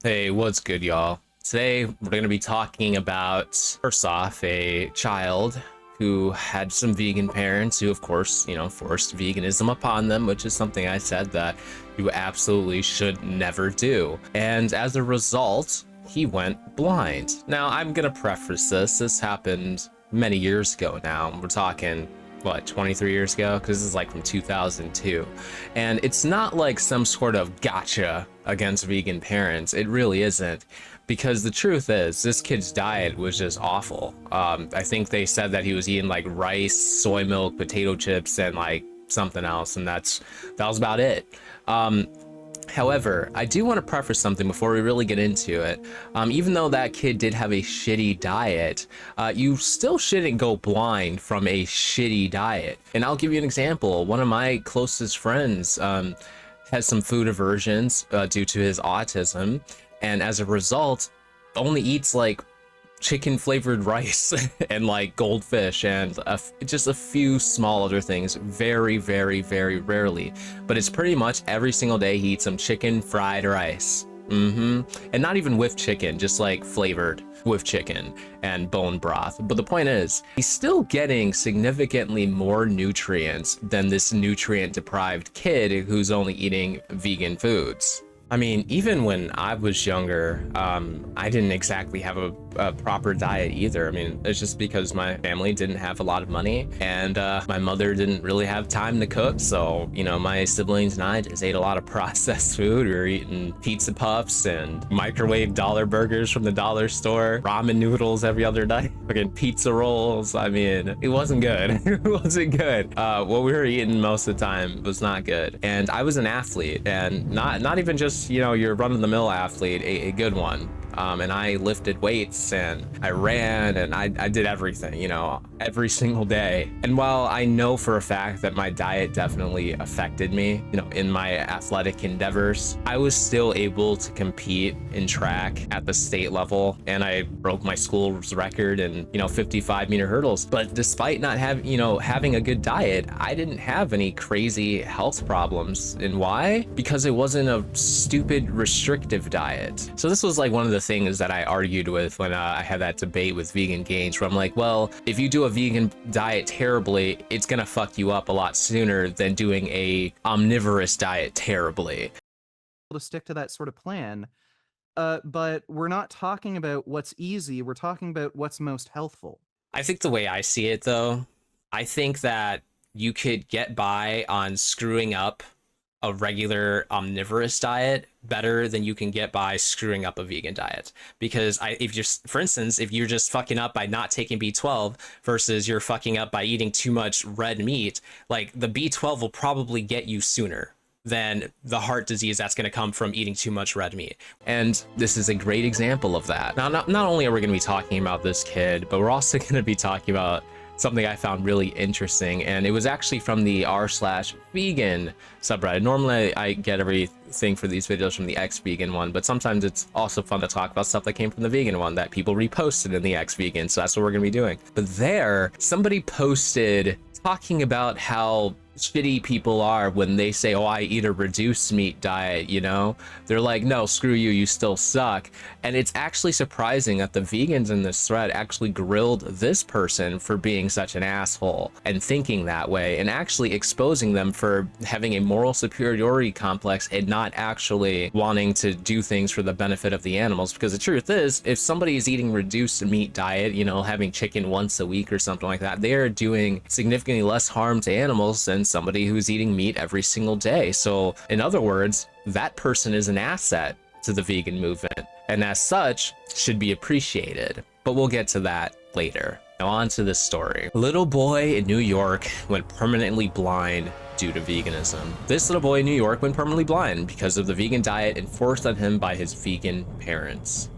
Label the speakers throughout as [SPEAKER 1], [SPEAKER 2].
[SPEAKER 1] Hey, what's good, y'all? Today, we're going to be talking about, first off, a child who had some vegan parents who, of course, forced veganism upon them, which is something I said that you absolutely should never do. And as a result, he went blind. Now, I'm going to preface this. This happened many years ago now. We're talking what, 23 years ago, because this is like from 2002, and it's not like some sort of gotcha against vegan parents. It really isn't, because the truth is this kid's diet was just awful. I think they said that he was eating like rice, soy milk, potato chips, and like something else, and that was about it. However, I do want to preface something before we really get into it. Even though that kid did have a shitty diet, you still shouldn't go blind from a shitty diet. And I'll give you an example. One of my closest friends has some food aversions due to his autism, and as a result, only eats like chicken flavored rice and like goldfish and just a few small other things, very, very, very rarely. But it's pretty much every single day he eats some chicken fried rice. And not even with chicken, just like flavored with chicken and bone broth. But the point is, he's still getting significantly more nutrients than this nutrient deprived kid who's only eating vegan foods. I mean, even when I was younger, I didn't exactly have a proper diet either. I mean, it's just because my family didn't have a lot of money, and my mother didn't really have time to cook. So, my siblings and I just ate a lot of processed food. We were eating pizza puffs and microwave dollar burgers from the dollar store, ramen noodles every other night, fucking pizza rolls. I mean, it wasn't good. It wasn't good. What we were eating most of the time was not good. And I was an athlete, and not even just your run-of-the-mill athlete, a good one. And I lifted weights and I ran and I did everything, every single day. And while I know for a fact that my diet definitely affected me, in my athletic endeavors, I was still able to compete in track at the state level, and I broke my school's record in 55-meter hurdles. But despite not having a good diet, I didn't have any crazy health problems. And why? Because it wasn't a stupid restrictive diet. So this was like one of the things that I argued with when I had that debate with Vegan Gains, where I'm like, well, if you do a vegan diet terribly, it's gonna fuck you up a lot sooner than doing a omnivorous diet terribly.
[SPEAKER 2] To stick to that sort of plan, but we're not talking about what's easy, we're talking about what's most healthful.
[SPEAKER 1] I think the way I see it, though, I think that you could get by on screwing up a regular omnivorous diet better than you can get by screwing up a vegan diet. Because for instance, if you're just fucking up by not taking B12 versus you're fucking up by eating too much red meat, like the B12 will probably get you sooner than the heart disease that's going to come from eating too much red meat. And this is a great example of that. Now, not only are we going to be talking about this kid, but we're also going to be talking about something I found really interesting, and it was actually from the r/vegan subreddit. Normally I get everything for these videos from the X-Vegan one, but sometimes it's also fun to talk about stuff that came from the vegan one that people reposted in the X-Vegan, so that's what we're gonna be doing. But there, somebody posted talking about how shitty people are when they say, oh, I eat a reduced meat diet, they're like, no, screw you, you still suck. And it's actually surprising that the vegans in this thread actually grilled this person for being such an asshole and thinking that way, and actually exposing them for having a moral superiority complex and not actually wanting to do things for the benefit of the animals. Because the truth is, if somebody is eating reduced meat diet, having chicken once a week or something like that, they are doing significantly less harm to animals than somebody who's eating meat every single day. So in other words, that person is an asset to the vegan movement, and as such should be appreciated. But we'll get to that later. Now on to this story. A little boy in New York went permanently blind due to veganism. This little boy in New York went permanently blind because of the vegan diet enforced on him by his vegan parents.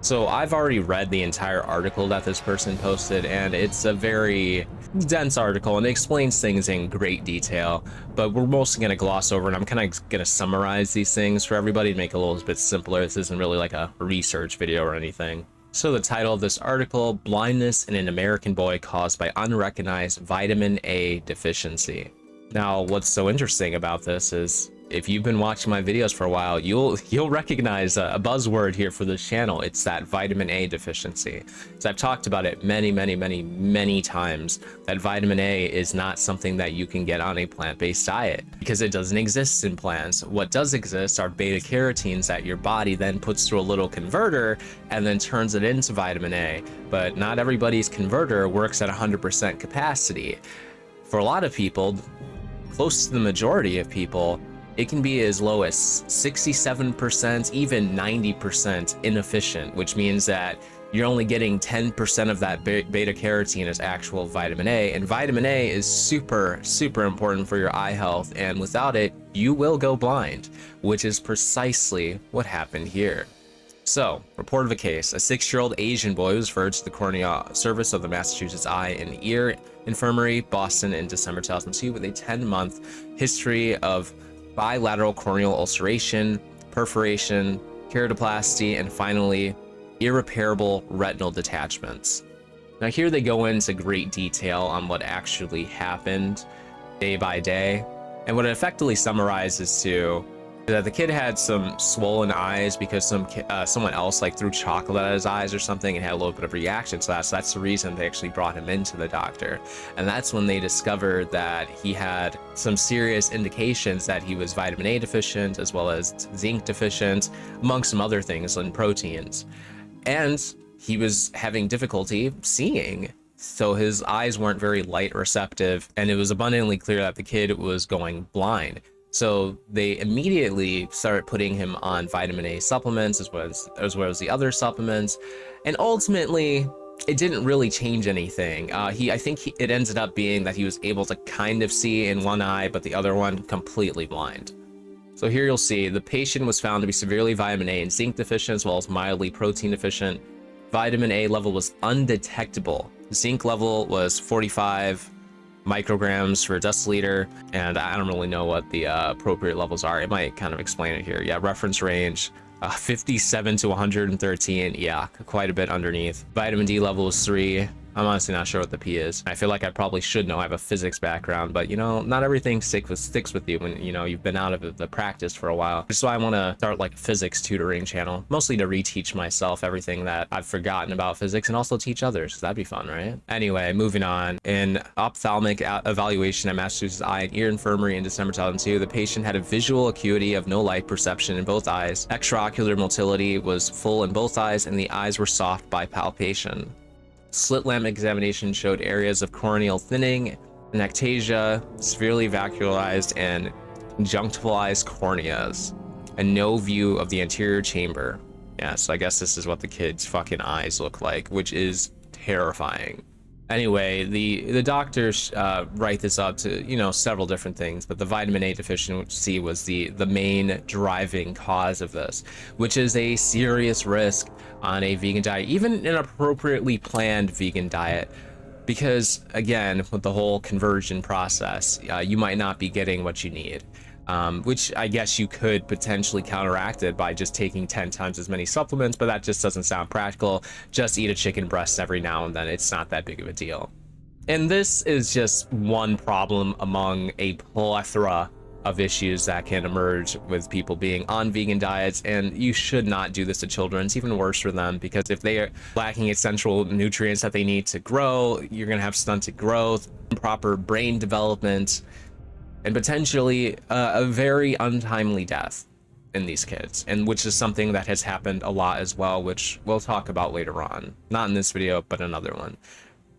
[SPEAKER 1] So I've already read the entire article that this person posted, and it's a very dense article and it explains things in great detail, but we're mostly going to gloss over, and I'm kind of going to summarize these things for everybody to make it a little bit simpler. This isn't really like a research video or anything. So the title of this article, Blindness in an American Boy Caused by Unrecognized Vitamin A Deficiency. Now, what's so interesting about this is if you've been watching my videos for a while, you'll recognize a buzzword here for this channel. It's that vitamin A deficiency. So I've talked about it many times, that vitamin A is not something that you can get on a plant-based diet because it doesn't exist in plants. What does exist are beta carotenes that your body then puts through a little converter and then turns it into vitamin A. But not everybody's converter works at 100% capacity. For a lot of people, close to the majority of people, it can be as low as 67%, even 90% inefficient, which means that you're only getting 10% of that beta carotene as actual vitamin A. And vitamin A is super important for your eye health. And without it, you will go blind, which is precisely what happened here. So, report of a case. A 6-year-old Asian boy was referred to the cornea service of the Massachusetts Eye and Ear Infirmary, Boston, in December 2002 with a 10-month history of bilateral corneal ulceration, perforation, keratoplasty, and finally, irreparable retinal detachments. Now here they go into great detail on what actually happened day by day, and what it effectively summarizes to that the kid had some swollen eyes because someone else like threw chocolate at his eyes or something and had a little bit of reaction to that. So that's the reason they actually brought him into the doctor. And that's when they discovered that he had some serious indications that he was vitamin A deficient as well as zinc deficient, among some other things and proteins. And he was having difficulty seeing. So his eyes weren't very light receptive, and it was abundantly clear that the kid was going blind. So they immediately started putting him on vitamin A supplements as well as the other supplements. And ultimately, it didn't really change anything. It ended up being that he was able to kind of see in one eye, but the other one completely blind. So here you'll see the patient was found to be severely vitamin A and zinc deficient as well as mildly protein deficient. Vitamin A level was undetectable. Zinc level was 45 micrograms per deciliter, and I don't really know what the appropriate levels are. It might kind of explain it here. Yeah, reference range 57 to 113. Yeah, quite a bit underneath. Vitamin D level is 3. I'm honestly not sure what the P is. I feel like I probably should know. I have a physics background, but you know, not everything sticks with you when you know you've been out of the practice for a while. Which is why I want to start like a physics tutoring channel, mostly to reteach myself everything that I've forgotten about physics and also teach others. That'd be fun, right? Anyway, moving on. In ophthalmic evaluation at Massachusetts Eye and Ear Infirmary in December 2002, the patient had a visual acuity of no light perception in both eyes. Extraocular motility was full in both eyes, and the eyes were soft by palpation. Slit lamp examination showed areas of corneal thinning, ectasia, severely vascularized and conjunctivalized corneas, and no view of the anterior chamber. Yeah, so I guess this is what the kid's fucking eyes look like, which is terrifying. Anyway, the doctors write this up to, you know, several different things, but the vitamin A deficiency was the main driving cause of this, which is a serious risk on a vegan diet, even an appropriately planned vegan diet, because again, with the whole conversion process, you might not be getting what you need. Which I guess you could potentially counteract it by just taking 10 times as many supplements, but that just doesn't sound practical. Just eat a chicken breast every now and then. It's not that big of a deal. And this is just one problem among a plethora of issues that can emerge with people being on vegan diets, and you should not do this to children. It's even worse for them, because if they are lacking essential nutrients that they need to grow, you're gonna have stunted growth, improper brain development, and potentially a very untimely death in these kids, and which is something that has happened a lot as well, which we'll talk about later on. Not in this video, but another one.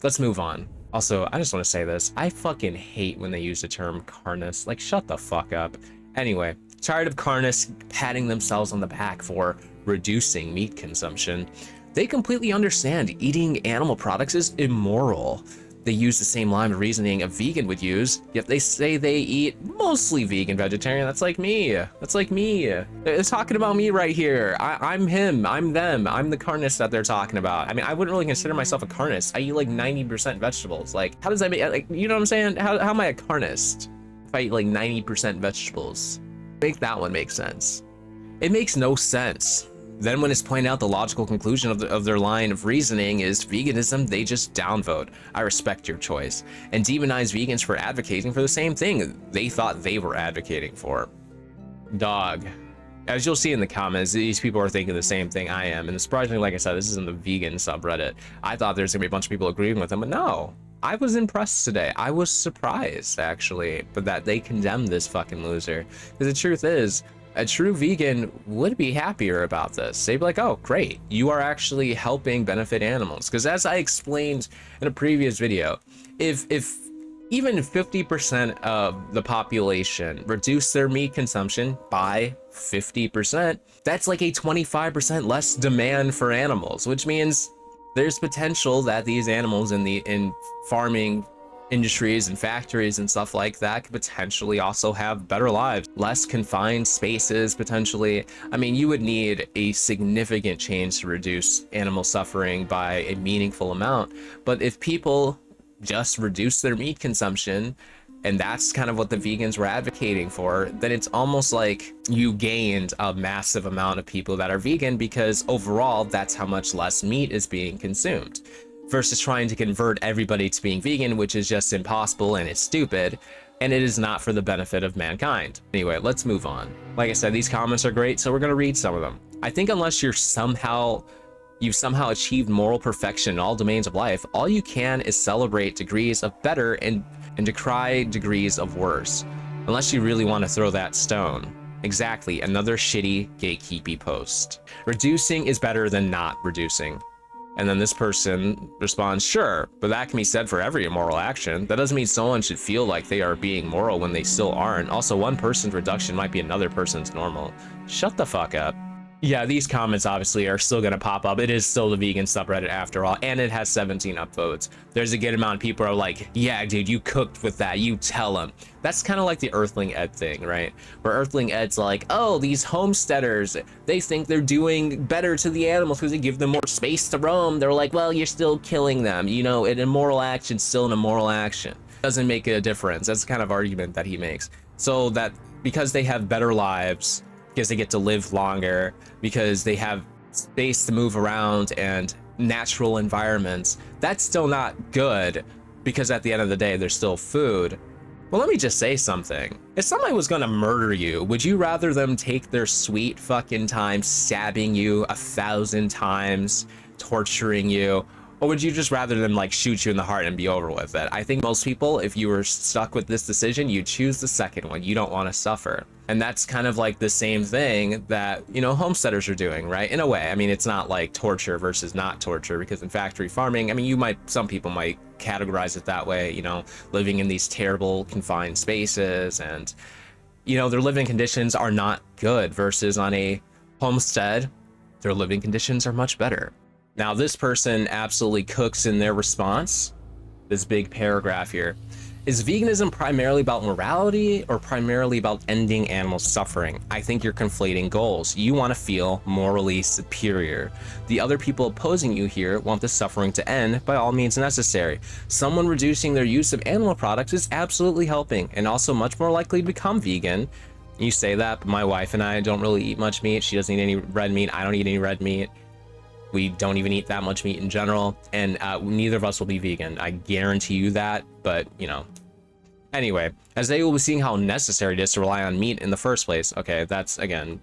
[SPEAKER 1] Let's move on. Also, I just want to say this. I fucking hate when they use the term carnist. Like, shut the fuck up. Anyway, tired of carnists patting themselves on the back for reducing meat consumption. They completely understand eating animal products is immoral. They use the same line of reasoning a vegan would use, yet they say they eat mostly vegan vegetarian. That's like me. That's like me. They're talking about me right here. I'm him. I'm them. I'm the carnist that they're talking about. I mean, I wouldn't really consider myself a carnist. I eat like 90% vegetables. Like, how does that make, like, you know what I'm saying? How am I a carnist if I eat like 90% vegetables? Make that one make sense. It makes no sense. Then when it's pointed out the logical conclusion of their line of reasoning is veganism, they just downvote. I respect your choice. And demonize vegans for advocating for the same thing they thought they were advocating for. Dog. As you'll see in the comments, these people are thinking the same thing I am. And surprisingly, like I said, this is in the vegan subreddit. I thought there's gonna be a bunch of people agreeing with them, but no. I was impressed today. I was surprised, actually, but that they condemned this fucking loser. Because the truth is, a true vegan would be happier about this. They'd be like, oh, great. You are actually helping benefit animals. Because as I explained in a previous video, if even 50% of the population reduce their meat consumption by 50%, that's like a 25% less demand for animals, which means there's potential that these animals in farming industries and factories and stuff like that could potentially also have better lives, less confined spaces potentially. I mean, you would need a significant change to reduce animal suffering by a meaningful amount. But if people just reduce their meat consumption, and that's kind of what the vegans were advocating for, then it's almost like you gained a massive amount of people that are vegan, because overall that's how much less meat is being consumed, versus trying to convert everybody to being vegan, which is just impossible and it's stupid, and it is not for the benefit of mankind. Anyway, let's move on. Like I said, these comments are great, so we're gonna read some of them. I think unless you've somehow achieved moral perfection in all domains of life, all you can is celebrate degrees of better and decry degrees of worse. Unless you really want to throw that stone. Exactly, another shitty gatekeeping post. Reducing is better than not reducing. And then this person responds, sure, but that can be said for every immoral action. That doesn't mean someone should feel like they are being moral when they still aren't. Also, one person's reduction might be another person's normal. Shut the fuck up. Yeah, these comments obviously are still gonna pop up. It is still the vegan subreddit after all, and it has 17 upvotes. There's a good amount of people are like, yeah, dude, you cooked with that, you tell them. That's kind of like the Earthling Ed thing, right? Where Earthling Ed's like, oh, these homesteaders, they think they're doing better to the animals because they give them more space to roam. They're like, well, you're still killing them. You know, an immoral action's still an immoral action. Doesn't make a difference. That's the kind of argument that he makes. So that because they have better lives, because they get to live longer, because they have space to move around and natural environments, that's still not good, because at the end of the day, there's still food. Well, let me just say something. If somebody was gonna murder you, would you rather them take their sweet fucking time stabbing you 1,000 times, torturing you, or would you just rather them like shoot you in the heart and be over with it? I think most people, if you were stuck with this decision, you'd choose the second one. You don't want to suffer. And that's kind of like the same thing that, you know, homesteaders are doing, right? In a way. I mean, it's not like torture versus not torture, because in factory farming, I mean, some people might categorize it that way, you know, living in these terrible confined spaces, and, you know, their living conditions are not good, versus on a homestead, their living conditions are much better. Now, this person absolutely cooks in their response. This big paragraph here. Is veganism primarily about morality or primarily about ending animal suffering? I think you're conflating goals. You want to feel morally superior. The other people opposing you here want the suffering to end by all means necessary. Someone reducing their use of animal products is absolutely helping, and also much more likely to become vegan. You say that, but my wife and I don't really eat much meat. She doesn't eat any red meat. I don't eat any red meat. We don't even eat that much meat in general, and neither of us will be vegan. I guarantee you that, but, you know. Anyway, as they will be seeing how necessary it is to rely on meat in the first place. Okay, that's, again,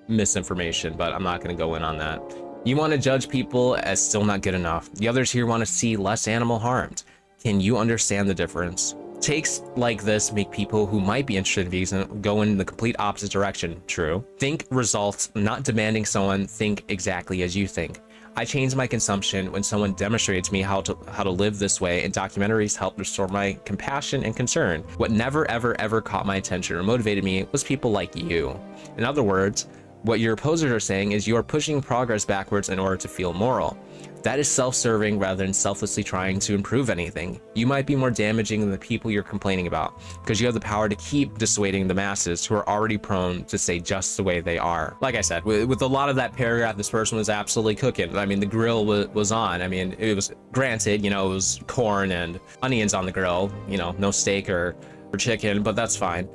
[SPEAKER 1] misinformation, but I'm not going to go in on that. You want to judge people as still not good enough. The others here want to see less animal harmed. Can you understand the difference? Takes like this make people who might be interested in veganism go in the complete opposite direction. True. Think results, not demanding someone think exactly as you think. I change my consumption when someone demonstrates me how to live this way, and documentaries help restore my compassion and concern. What never ever caught my attention or motivated me was people like you. In other words, what your opposers are saying is you are pushing progress backwards in order to feel moral. That is self-serving rather than selflessly trying to improve anything. You might be more damaging than the people you're complaining about, because you have the power to keep dissuading the masses who are already prone to stay just the way they are. Like I said, with a lot of that paragraph, this person was absolutely cooking. I mean, the grill was on. I mean, it was, granted, you know, it was corn and onions on the grill, you know, no steak or chicken, but that's fine.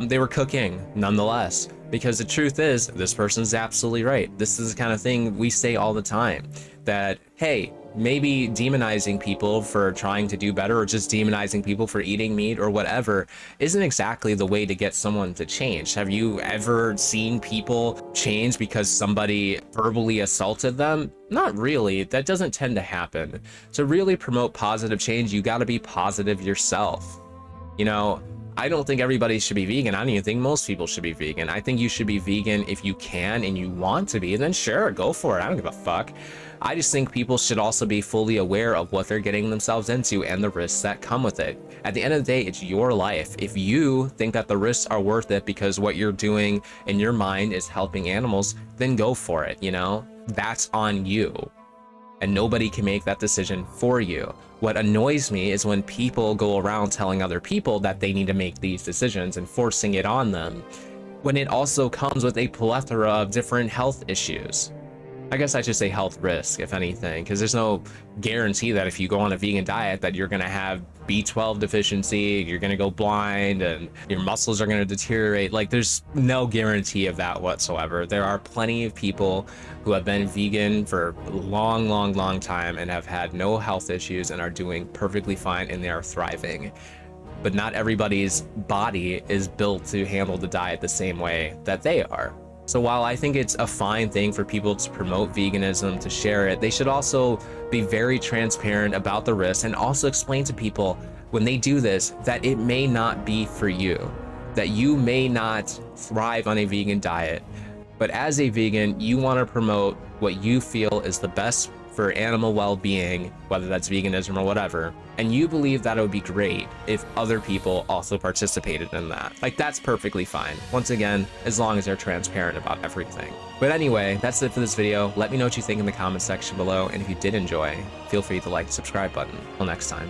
[SPEAKER 1] They were cooking nonetheless, because the truth is, this person's absolutely right. This is the kind of thing we say all the time, that, hey, maybe demonizing people for trying to do better, or just demonizing people for eating meat or whatever, isn't exactly the way to get someone to change. Have you ever seen people change because somebody verbally assaulted them? Not really. That doesn't tend to happen. To really promote positive change, you got to be positive yourself. You know, I don't think everybody should be vegan. I don't even think most people should be vegan. I think you should be vegan if you can and you want to be, and then sure, go for it. I don't give a fuck. I just think people should also be fully aware of what they're getting themselves into and the risks that come with it. At the end of the day, it's your life. If you think that the risks are worth it because what you're doing in your mind is helping animals, then go for it, you know? That's on you. And nobody can make that decision for you. What annoys me is when people go around telling other people that they need to make these decisions and forcing it on them, when it also comes with a plethora of different health issues. I guess I should say health risk, if anything, because there's no guarantee that if you go on a vegan diet that you're going to have B12 deficiency, you're going to go blind, and your muscles are going to deteriorate. Like, there's no guarantee of that whatsoever. There are plenty of people who have been vegan for a long time and have had no health issues and are doing perfectly fine, and they are thriving. But not everybody's body is built to handle the diet the same way that they are. So while I think it's a fine thing for people to promote veganism, to share it, they should also be very transparent about the risks and also explain to people when they do this that it may not be for you, that you may not thrive on a vegan diet. But as a vegan, you want to promote what you feel is the best for animal well-being, whether that's veganism or whatever, and you believe that it would be great if other people also participated in that. Like, that's perfectly fine. Once again, as long as they're transparent about everything. But anyway, that's it for this video. Let me know what you think in the comment section below, and if you did enjoy, feel free to like the subscribe button. Till next time.